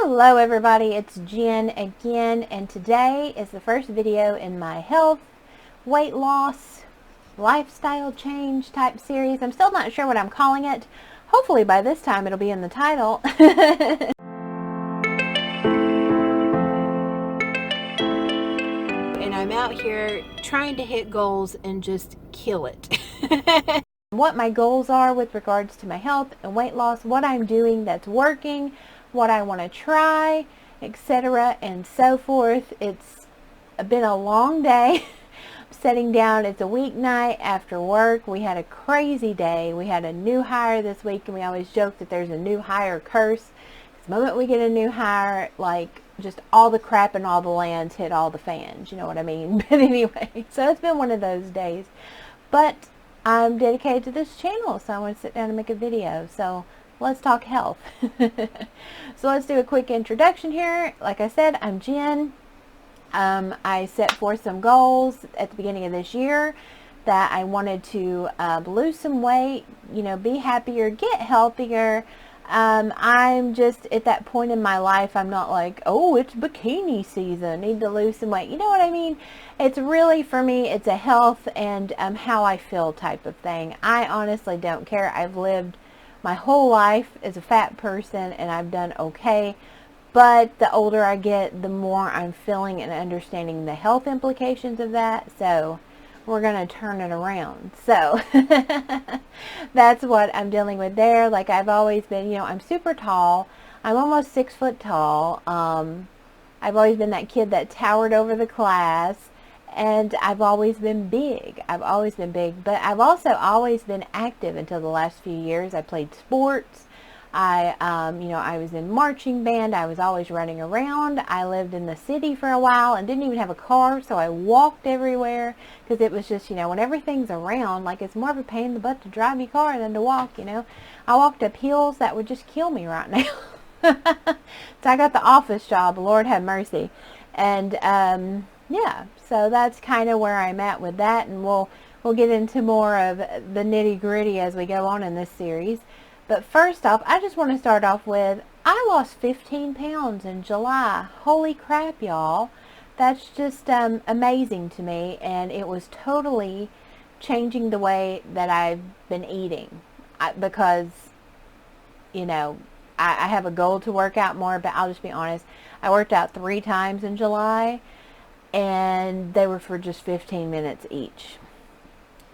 Hello everybody, it's Jen again, and today is the first video in my health, weight loss, lifestyle change type series. I'm still not sure what I'm calling it. Hopefully by this time it'll be in the title. And I'm out here trying to hit goals and just kill it. What my goals are with regards to my health and weight loss, what I'm doing that's working, what I want to try, etc. and so forth. It's been a long day. I'm sitting down. It's a weeknight after work. We had a crazy day. We had a new hire this week, and we always joke that there's a new hire curse. The moment we get a new hire, like, just all the crap and all the lands hit all the fans. You know what I mean? But anyway, so it's been one of those days. But I'm dedicated to this channel, so I want to sit down and make a video. So let's talk health. So let's do a quick introduction here. Like I said, I'm Jen. I set forth some goals at the beginning of this year that I wanted to lose some weight, you know, be happier, get healthier. I'm just at that point in my life, I'm not like, oh, it's bikini season, need to lose some weight. You know what I mean? It's really, for me, it's a health and how I feel type of thing. I honestly don't care. I've lived my whole life as a fat person, and I've done okay. But the older I get, the more I'm feeling and understanding the health implications of that. So we're going to turn it around. So that's what I'm dealing with there. Like I've always been, you know, I'm super tall. I'm almost 6 foot tall. I've always been that kid that towered over the class. And I've always been big. I've always been big. But I've also always been active until the last few years. I played sports. You know, I was in marching band. I was always running around. I lived in the city for a while and didn't even have a car, so I walked everywhere because it was just, you know, when everything's around, like it's more of a pain in the butt to drive your car than to walk, you know. I walked up hills that would just kill me right now. So I got the office job, Lord have mercy. And yeah, so that's kind of where I'm at with that, and we'll get into more of the nitty-gritty as we go on in this series. But first off, I just want to start off with, I lost 15 pounds in July. Holy crap, y'all. That's just amazing to me, and it was totally changing the way that I've been eating. Because, you know, I have a goal to work out more, but I'll just be honest. I worked out 3 times in July, and they were for just 15 minutes each.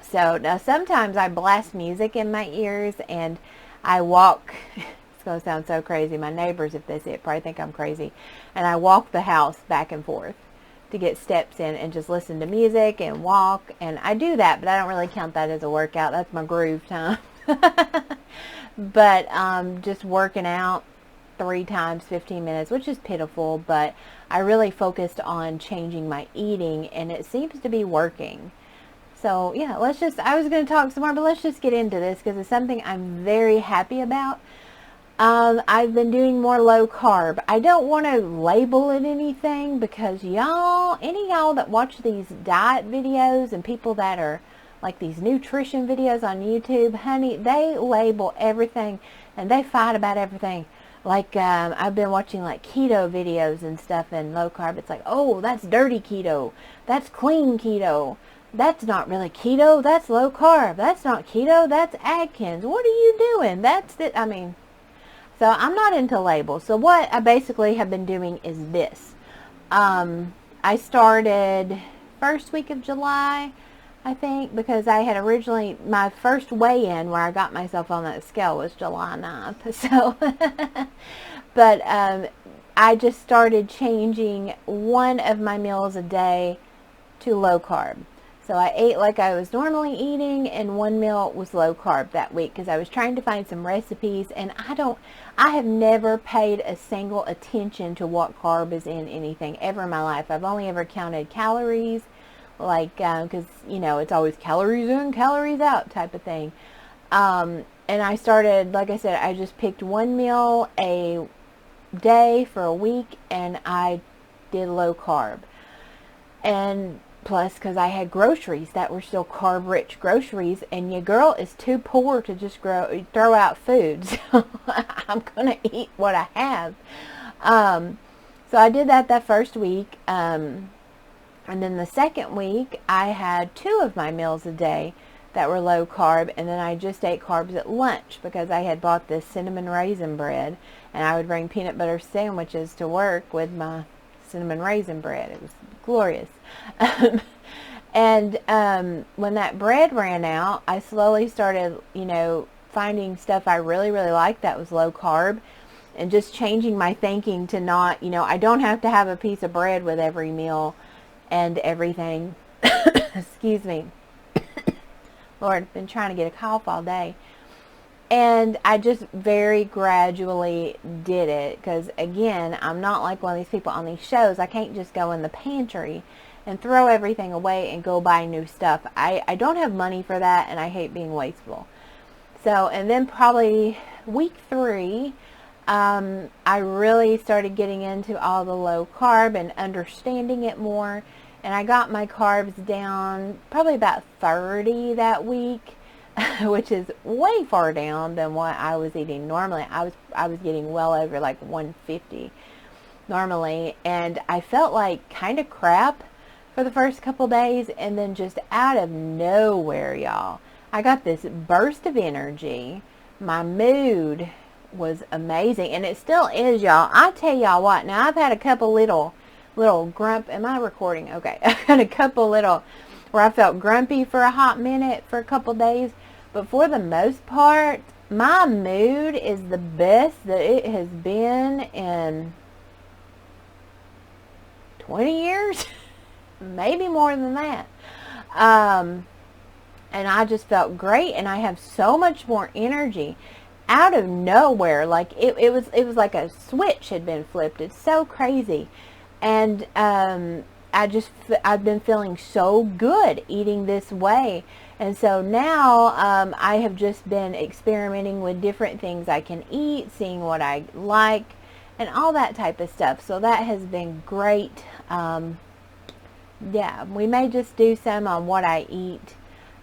So now sometimes I blast music in my ears, and I walk, it's going to sound so crazy, my neighbors, if they see it, probably think I'm crazy, and I walk the house back and forth to get steps in and just listen to music and walk, and I do that, but I don't really count that as a workout. That's my groove time. But just working out 3 times 15 minutes, which is pitiful, but I really focused on changing my eating, and it seems to be working. So yeah, I was going to talk some more, but let's just get into this because it's something I'm very happy about. I've been doing more low carb. I don't want to label it anything because y'all, any y'all that watch these diet videos and people that are like these nutrition videos on YouTube, honey, they label everything and they fight about everything. Like, I've been watching like keto videos and stuff and low carb. It's like, oh, that's dirty keto. That's clean keto. That's not really keto, that's low carb. That's not keto, that's Atkins. What are you doing? That's it. I mean, so I'm not into labels. So what I basically have been doing is this. I started first week of July, I think, because I had originally, my first weigh-in where I got myself on that scale was July 9th. So, but I just started changing one of my meals a day to low carb. So I ate like I was normally eating, and one meal was low carb that week because I was trying to find some recipes, and I have never paid a single attention to what carb is in anything ever in my life. I've only ever counted calories, like, because, you know, it's always calories in, calories out type of thing. And I started, like I said, I just picked one meal a day for a week, and I did low carb. And plus, because I had groceries that were still carb-rich groceries, and your girl is too poor to just throw out food, so I'm going to eat what I have. So I did that first week. And then the second week, I had 2 of my meals a day that were low carb, and then I just ate carbs at lunch because I had bought this cinnamon raisin bread, and I would bring peanut butter sandwiches to work with my cinnamon raisin bread. It was glorious. And when that bread ran out, I slowly started, finding stuff I really, really liked that was low carb, and just changing my thinking to not, I don't have to have a piece of bread with every meal and everything. Excuse me. Lord, I've been trying to get a cough all day. And I just very gradually did it because, again, I'm not like one of these people on these shows. I can't just go in the pantry and throw everything away and go buy new stuff. I don't have money for that, and I hate being wasteful. So, and then probably week 3, I really started getting into all the low carb and understanding it more. And I got my carbs down probably about 30 that week, which is way far down than what I was eating normally. I was getting well over like 150 normally, and I felt like kind of crap for the first couple days, and then just out of nowhere, y'all, I got this burst of energy. My mood was amazing, and it still is, y'all. I tell y'all what, now I've had a couple little grump. Am I recording? Okay. I've had a couple little where I felt grumpy for a hot minute for a couple days, but for the most part, my mood is the best that it has been in 20 years. Maybe more than that. And I just felt great, and I have so much more energy out of nowhere. Like it was like a switch had been flipped. It's so crazy. And I've been feeling so good eating this way. And so now I have just been experimenting with different things I can eat, seeing what I like, and all that type of stuff. So that has been great. Yeah, we may just do some on what I eat.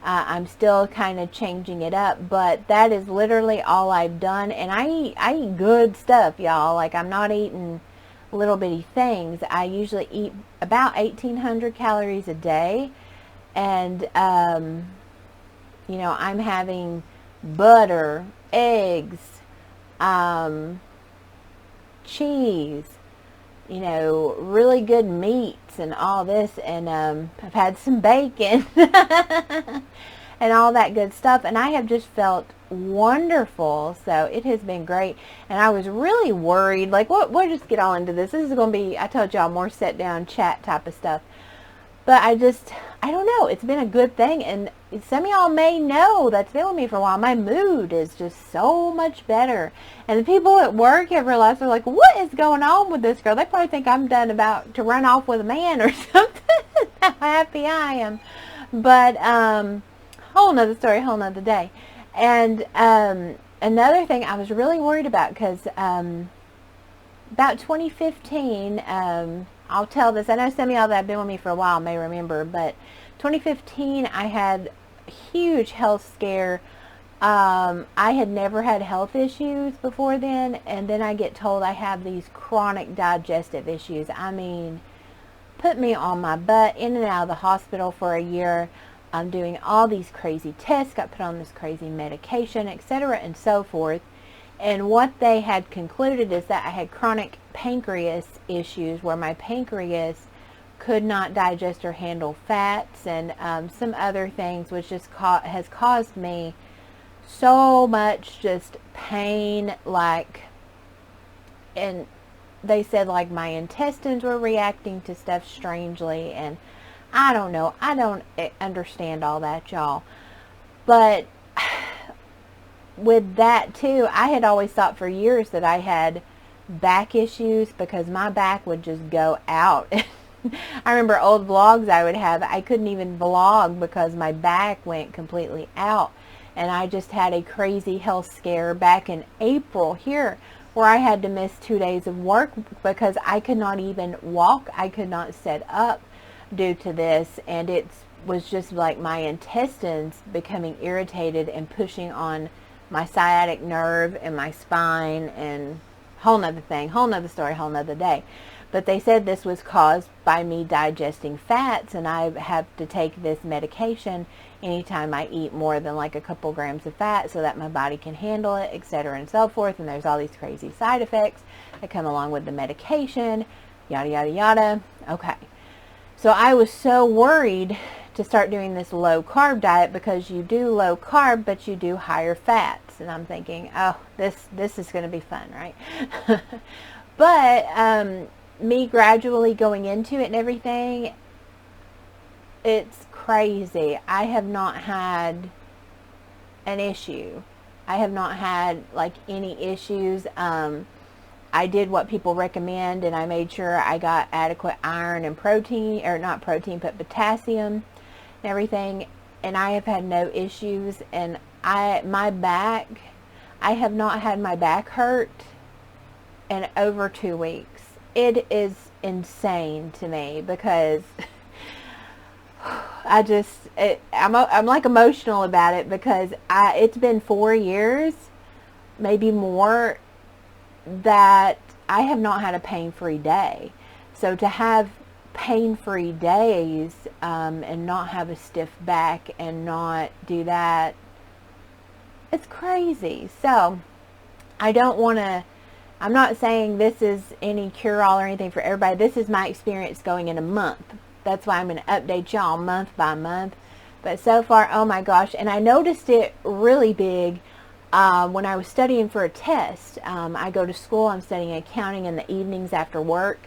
I'm still kind of changing it up, but that is literally all I've done. And I eat good stuff, y'all. Like, I'm not eating little bitty things. I usually eat about 1,800 calories a day, and I'm having butter, eggs, cheese, really good meats and all this, and I've had some bacon and all that good stuff, and I have just felt wonderful. So it has been great. And I was really worried, like, we'll just get all into this. This is going to be, I told y'all, more sit down chat type of stuff. But I don't know, it's been a good thing. And some of y'all may know that's been with me for a while. My mood is just so much better. And the people at work have realized, they're like, what is going on with this girl? They probably think I'm done about to run off with a man or something. How happy I am. But whole nother story, whole nother day. And another thing I was really worried about, because about 2015, I'll tell this. I know some of y'all that have been with me for a while may remember, but 2015 I had a huge health scare. I had never had health issues before then, and then I get told I have these chronic digestive issues. I mean, put me on my butt, in and out of the hospital for a year. I'm doing all these crazy tests, got put on this crazy medication, etc., and so forth. And what they had concluded is that I had chronic pancreas issues, where my pancreas could not digest or handle fats, and some other things, which just has caused me so much just pain. Like, and they said, like, my intestines were reacting to stuff strangely, and I don't know. I don't understand all that, y'all. But with that too, I had always thought for years that I had back issues, because my back would just go out. I remember old vlogs I would have, I couldn't even vlog because my back went completely out. And I just had a crazy health scare back in April here, where I had to miss 2 days of work because I could not even walk. I could not sit up due to this, and it was just like my intestines becoming irritated and pushing on my sciatic nerve and my spine, and whole nother thing, whole nother story, whole nother day. But they said this was caused by me digesting fats, and I have to take this medication anytime I eat more than like a couple grams of fat so that my body can handle it, etc. and so forth. And there's all these crazy side effects that come along with the medication, yada, yada, yada. Okay. So I was so worried to start doing this low carb diet, because you do low carb, but you do higher fats. And I'm thinking, oh, this is going to be fun, right? But me gradually going into it and everything, it's crazy. I have not had an issue. I have not had like any issues. I did what people recommend, and I made sure I got adequate iron and protein, or not protein, but potassium and everything, and I have had no issues. And my back, I have not had my back hurt in over 2 weeks. It is insane to me, because I'm like emotional about it, because it's been 4 years, maybe more, that I have not had a pain-free day. So to have pain-free days and not have a stiff back and not do that, it's crazy. So I don't want to, I'm not saying this is any cure-all or anything for everybody. This is my experience going in a month. That's why I'm going to update y'all month by month. But so far, oh my gosh, and I noticed it really big when I was studying for a test. I go to school, I'm studying accounting in the evenings after work,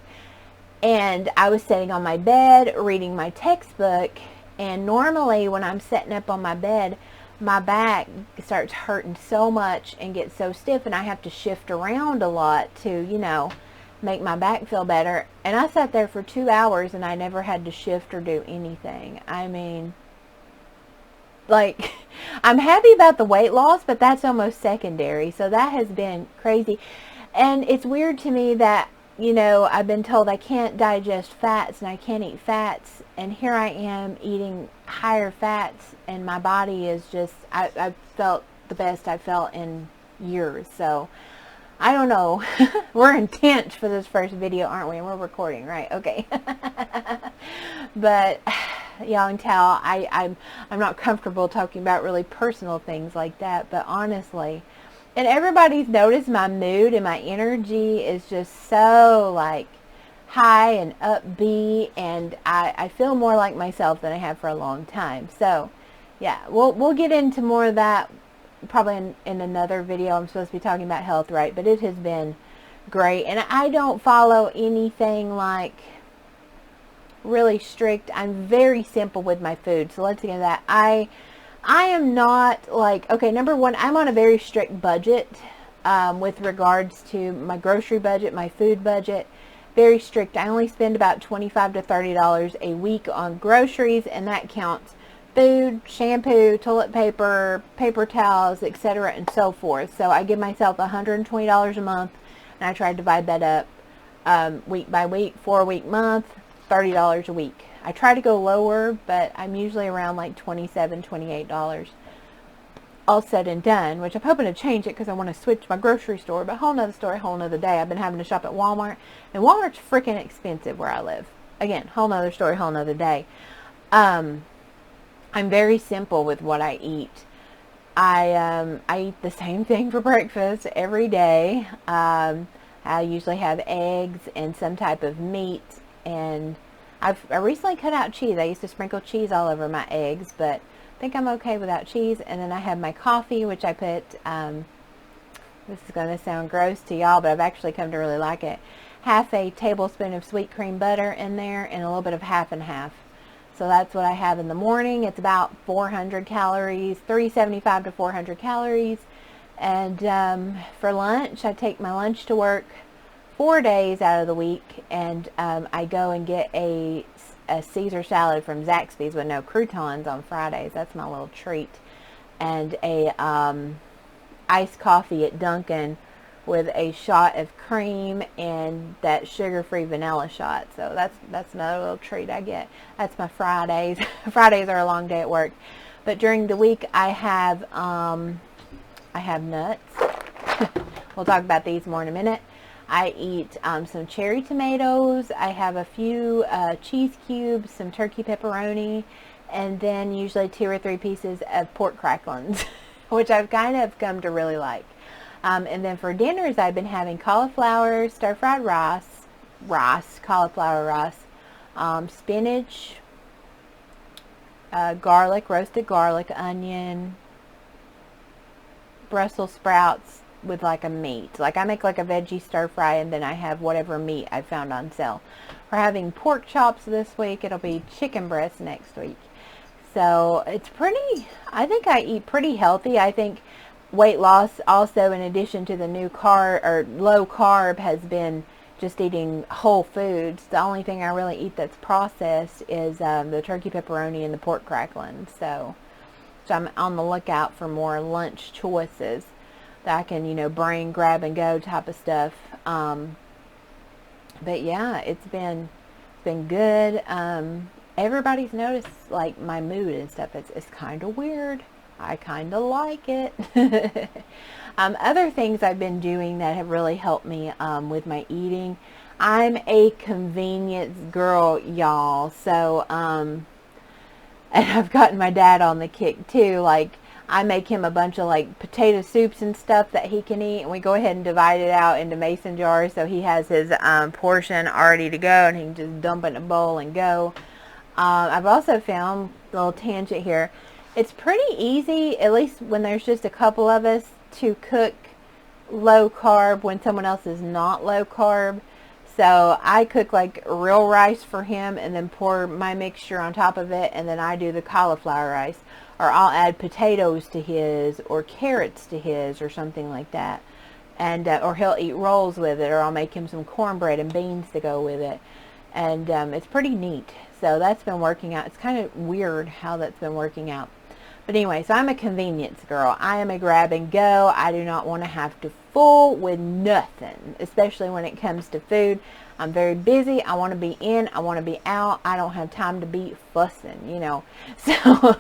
and I was sitting on my bed reading my textbook, and normally when I'm sitting up on my bed, my back starts hurting so much and gets so stiff, and I have to shift around a lot to, you know, make my back feel better. And I sat there for 2 hours and I never had to shift or do anything. I mean, like, I'm happy about the weight loss, but that's almost secondary. So that has been crazy. And it's weird to me that, you know, I've been told I can't digest fats and I can't eat fats, and here I am eating higher fats, and my body is just, I've felt the best I've felt in years. So I don't know. We're intense for this first video, aren't we? And we're recording, right? Okay. But y'all can tell I'm not comfortable talking about really personal things like that. But honestly, and everybody's noticed my mood and my energy is just so like high and upbeat, and I feel more like myself than I have for a long time. So yeah, we'll get into more of that probably in another video. I'm supposed to be talking about health, right? But it has been great, and I don't follow anything like really strict. I'm very simple with my food, so let's get into that. I am not like, okay, number one, I'm on a very strict budget with regards to my grocery budget, my food budget. Very strict. I only spend about $25 to $30 a week on groceries, and that counts food, shampoo, toilet paper, paper towels, etc. and so forth. So I give myself $120 a month, and I try to divide that up week by week, 4-week month, $30 a week. I try to go lower, but I'm usually around like $27, $28 all said and done, which I'm hoping to change it because I want to switch my grocery store. But whole nother story, whole nother day. I've been having to shop at Walmart, and Walmart's freaking expensive where I live. Again, whole nother story, whole nother day. I'm very simple with what I eat. I eat the same thing for breakfast every day. I usually have eggs and some type of meat, and I recently cut out cheese. I used to sprinkle cheese all over my eggs, but I think I'm okay without cheese. And then I have my coffee, which I put, this is going to sound gross to y'all, but I've actually come to really like it, half a tablespoon of sweet cream butter in there, and a little bit of half and half. So that's what I have in the morning. It's about 400 calories, 375 to 400 calories. And for lunch, I take my lunch to work 4 days out of the week, and I go and get a Caesar salad from Zaxby's with no croutons on Fridays. That's my little treat. And a iced coffee at Dunkin' with a shot of cream and that sugar-free vanilla shot. So that's another little treat I get. That's my Fridays. Fridays are a long day at work. But during the week I have nuts. We'll talk about these more in a minute. I eat some cherry tomatoes. I have a few cheese cubes, some turkey pepperoni, and then usually 2 or 3 pieces of pork cracklings, which I've kind of come to really like. And then for dinners, I've been having cauliflower, stir-fried cauliflower rice, spinach, garlic, roasted garlic, onion, Brussels sprouts with like a meat. Like I make like a veggie stir fry, and then I have whatever meat I found on sale. We're having pork chops this week. It'll be chicken breast next week. So it's pretty, I think I eat pretty healthy. I think weight loss also, in addition to the new low carb, has been just eating whole foods. The only thing I really eat that's processed is the turkey pepperoni and the pork crackling. So I'm on the lookout for more lunch choices that I can, bring, grab and go type of stuff. But yeah, it's been good. Everybody's noticed like my mood and stuff. It's kind of weird. I kind of like it. Other things I've been doing that have really helped me with my eating. I'm a convenience girl, y'all. So, and I've gotten my dad on the kick too. Like, I make him a bunch of like potato soups and stuff that he can eat, and we go ahead and divide it out into mason jars so he has his portion already to go, and he can just dump it in a bowl and go. I've also found, a little tangent here, it's pretty easy, at least when there's just a couple of us, to cook low carb when someone else is not low carb. So I cook like real rice for him and then pour my mixture on top of it, and then I do the cauliflower rice. Or I'll add potatoes to his, or carrots to his, or something like that. And or he'll eat rolls with it, or I'll make him some cornbread and beans to go with it. And it's pretty neat. So that's been working out. It's kind of weird how that's been working out. But anyway, so I'm a convenience girl. I am a grab and go. I do not want to have to fool with nothing, especially when it comes to food. I'm very busy. I want to be in. I want to be out. I don't have time to be fussing, So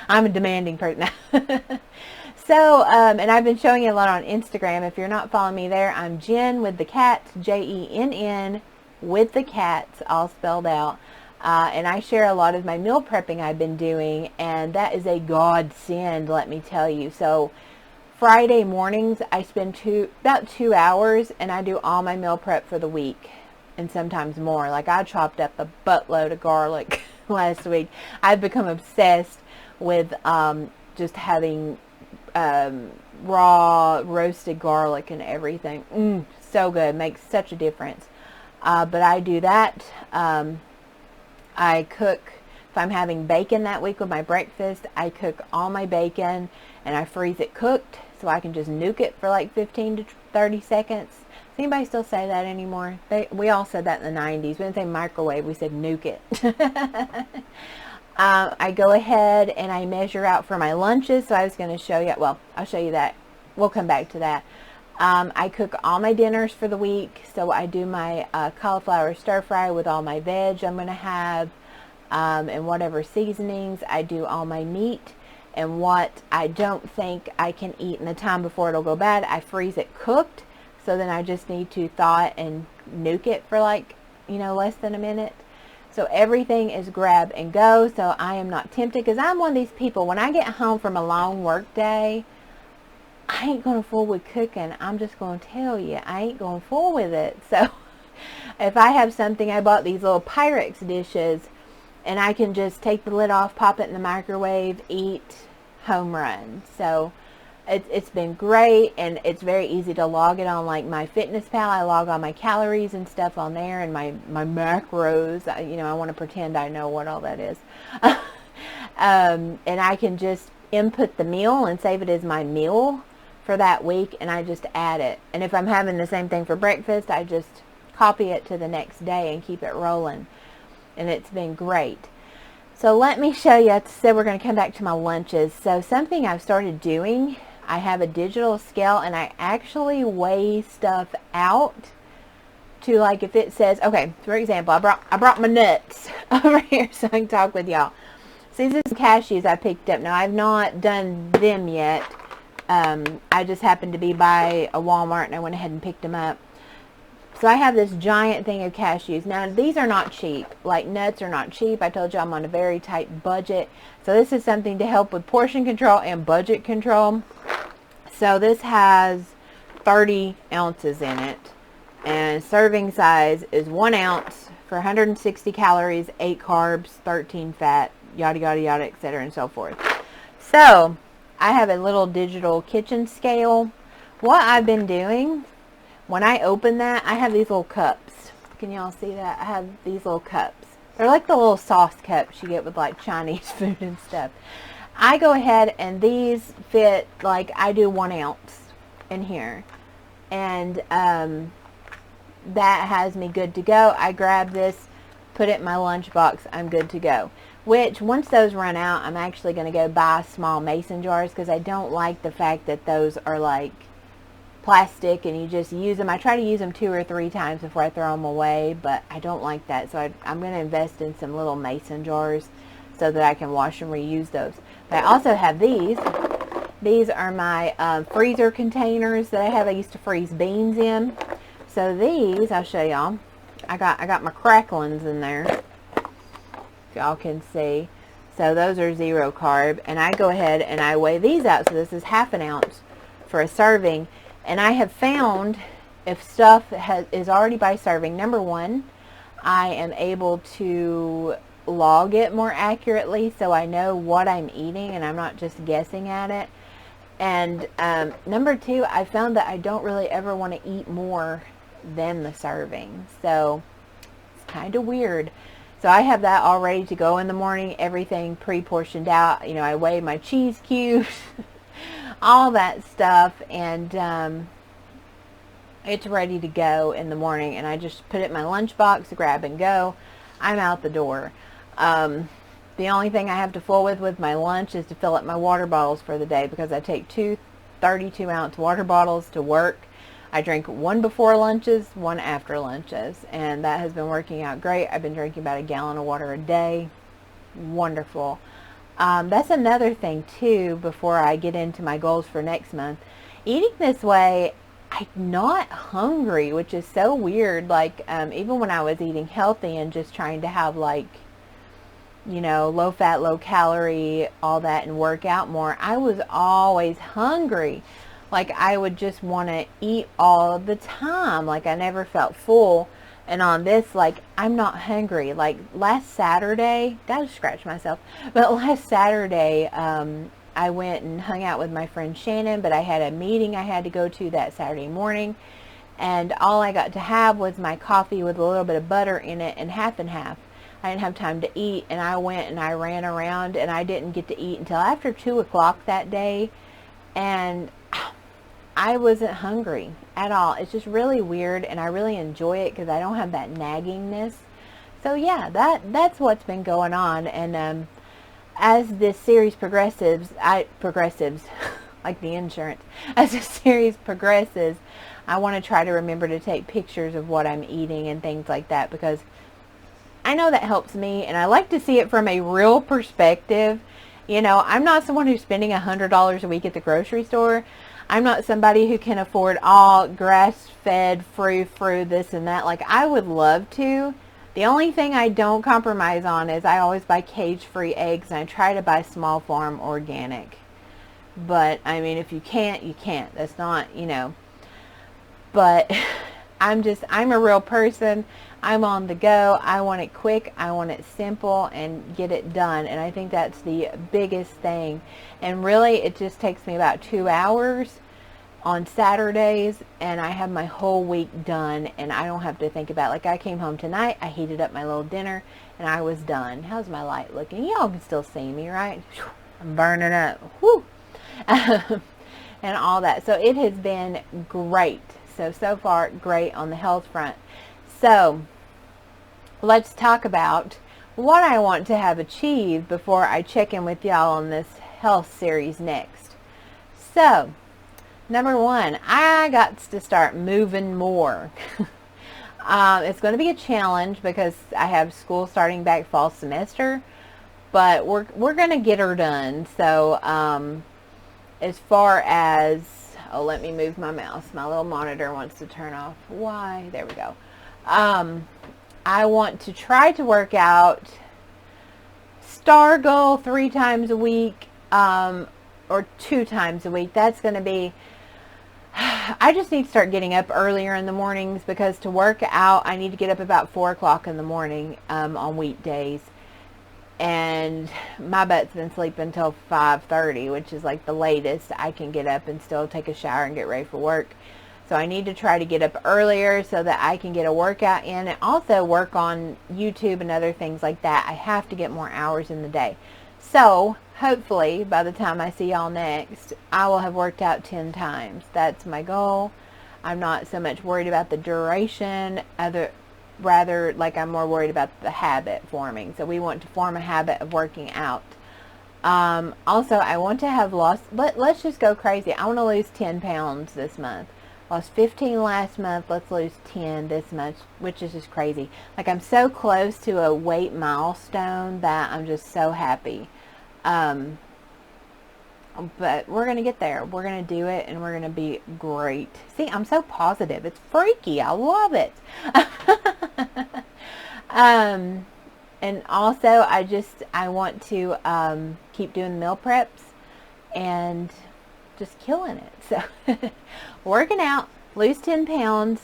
I'm a demanding person. So, and I've been showing you a lot on Instagram. If you're not following me there, I'm Jen with the cats, Jenn with the cats, all spelled out. And I share a lot of my meal prepping I've been doing, and that is a godsend, let me tell you. So Friday mornings, I spend about 2 hours, and I do all my meal prep for the week, and sometimes more. Like I chopped up a buttload of garlic last week. I've become obsessed with just having raw roasted garlic and everything. So good, makes such a difference. But I do that. I cook, if I'm having bacon that week with my breakfast, I cook all my bacon and I freeze it cooked so I can just nuke it for like 15 to 30 seconds. Does anybody still say that anymore? We all said that in the 90s. We didn't say microwave, we said nuke it. I go ahead and I measure out for my lunches. So I was going to show you, well, I'll show you that. We'll come back to that. I cook all my dinners for the week, so I do my cauliflower stir fry with all my veg I'm going to have, and whatever seasonings. I do all my meat, and what I don't think I can eat in the time before it'll go bad, I freeze it cooked, so then I just need to thaw it and nuke it for like, less than a minute. So everything is grab and go, so I am not tempted, because I'm one of these people, when I get home from a long work day, I ain't going to fool with cooking. I'm just going to tell you, I ain't going to fool with it. So if I have something, I bought these little Pyrex dishes, and I can just take the lid off, pop it in the microwave, eat, home run. So it's been great, and it's very easy to log it on like my Fitness Pal. I log all my calories and stuff on there, and my macros. I want to pretend I know what all that is. And I can just input the meal and save it as my meal for that week, and I just add it. And if I'm having the same thing for breakfast, I just copy it to the next day and keep it rolling. And it's been great. So let me show you. I said we're going to come back to my lunches. So something I've started doing, I have a digital scale, and I actually weigh stuff out to, like, if it says, okay, for example, I brought my nuts over here so I can talk with y'all. So these are some cashews I picked up. Now, I've not done them yet. I just happened to be by a Walmart, and I went ahead and picked them up. So I have this giant thing of cashews. Now, these are not cheap. Like, nuts are not cheap. I told you I'm on a very tight budget. So this is something to help with portion control and budget control. So this has 30 ounces in it. And serving size is 1 ounce for 160 calories, 8 carbs, 13 fat, yada, yada, yada, etc. and so forth. So I have a little digital kitchen scale. What I've been doing, when I open that, I have these little cups. Can y'all see that? I have these little cups. They're like the little sauce cups you get with like Chinese food and stuff. I go ahead and these fit, like, I do 1 ounce in here. And that has me good to go. I grab this, put it in my lunchbox, I'm good to go. Which, once those run out, I'm actually going to go buy small mason jars, because I don't like the fact that those are like plastic and you just use them. I try to use them 2 or 3 times before I throw them away, but I don't like that. So I'm going to invest in some little mason jars so that I can wash and reuse those. But I also have these. These are my freezer containers that I have. I used to freeze beans in. So these, I'll show y'all. I got my cracklings in there, if y'all can see. So those are 0 carb, and I go ahead and I weigh these out. So this is 1/2 ounce for a serving. And I have found, if stuff is already by serving, number one, I am able to log it more accurately, so I know what I'm eating and I'm not just guessing at it. And number two, I found that I don't really ever want to eat more than the serving. So it's kind of weird. So I have that all ready to go in the morning, everything pre-portioned out. You know, I weigh my cheese cubes, all that stuff, and it's ready to go in the morning. And I just put it in my lunchbox, grab and go. I'm out the door. The only thing I have to fool with my lunch is to fill up my water bottles for the day, because I take 2 32-ounce water bottles to work. I drink 1 before lunches, 1 after lunches, and that has been working out great. I've been drinking about 1 gallon of water a day. Wonderful. That's another thing too, before I get into my goals for next month. Eating this way, I'm not hungry, which is so weird. Like, even when I was eating healthy and just trying to have, like, you know, low fat, low calorie, all that, and work out more, I was always hungry. Like, I would just want to eat all the time. Like, I never felt full. And on this, like, I'm not hungry. Like, last Saturday, gotta scratch myself, but last Saturday, I went and hung out with my friend Shannon, but I had a meeting I had to go to that Saturday morning, and all I got to have was my coffee with a little bit of butter in it, and half and half. I didn't have time to eat, and I went and I ran around, and I didn't get to eat until after 2 o'clock that day, and I wasn't hungry at all. It's just really weird, and I really enjoy it because I don't have that naggingness. So yeah, that's what's been going on. And as this series progresses, like the insurance, as the series progresses, I want to try to remember to take pictures of what I'm eating and things like that, because I know that helps me, and I like to see it from a real perspective. You know, I'm not someone who's spending $100 a week at the grocery store. I'm not somebody who can afford all grass-fed, free, this and that. Like, I would love to. The only thing I don't compromise on is I always buy cage-free eggs, and I try to buy small farm organic. But, I mean, if you can't, you can't. That's not, you know. But I'm a real person. I'm on the go. I want it quick. I want it simple and get it done. And I think that's the biggest thing. And really, it just takes me about 2 hours on Saturdays, and I have my whole week done, and I don't have to think about it. Like, I came home tonight, I heated up my little dinner, and I was done. How's my light looking? Y'all can still see me, right? I'm burning up. Whew. And all that. So it has been great. So far, great on the health front. So let's talk about what I want to have achieved before I check in with y'all on this health series next. So, number one, I got to start moving more. It's going to be a challenge because I have school starting back fall semester, but we're going to get her done. So, as far as, Oh, let me move my mouse. My little monitor wants to turn off. Why? There we go. I want to try to work out. Star goal 3 times a week, or 2 times a week. That's going to be, I just need to start getting up earlier in the mornings, because to work out, I need to get up about 4 o'clock in the morning on weekdays. And my butt's been sleeping until 5:30, which is like the latest I can get up and still take a shower and get ready for work. So I need to try to get up earlier so that I can get a workout in, and also work on YouTube and other things like that. I have to get more hours in the day. So hopefully by the time I see y'all next, I will have worked out 10 times. That's my goal. I'm not so much worried about the duration, rather like I'm more worried about the habit forming. So we want to form a habit of working out. Also, I want to have lost, let's just go crazy. I want to lose 10 pounds this month. Lost 15 last month. Let's lose 10 this month, which is just crazy. Like, I'm so close to a weight milestone that I'm just so happy. But we're going to get there. We're going to do it, and we're going to be great. See, I'm so positive. It's freaky. I love it. And also, I want to keep doing meal preps and just killing it. So working out, lose 10 pounds,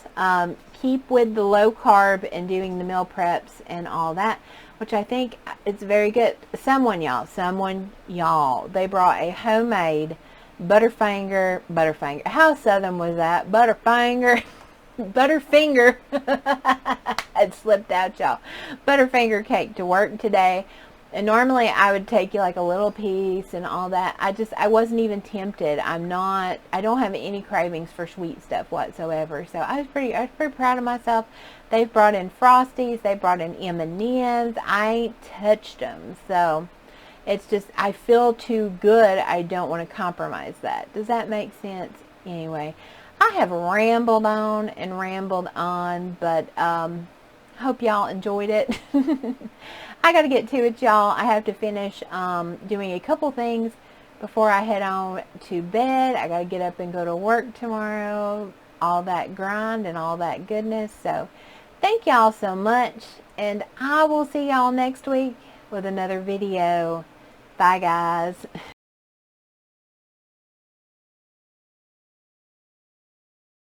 keep with the low carb and doing the meal preps and all that, which I think it's very good. Someone y'all, they brought a homemade Butterfinger. How southern was that? Butterfinger. It slipped out, y'all. Butterfinger cake to work today. And normally I would take like a little piece and all that. I wasn't even tempted. I don't have any cravings for sweet stuff whatsoever. So I was pretty proud of myself. They've brought in Frosties. They brought in M&Ms. I ain't touched them. So it's just, I feel too good. I don't want to compromise that. Does that make sense? Anyway, I have rambled on and rambled on, but hope y'all enjoyed it. I got to get to it, y'all. I have to finish doing a couple things before I head on to bed. I got to get up and go to work tomorrow. All that grind and all that goodness. So thank y'all so much, and I will see y'all next week with another video. Bye, guys.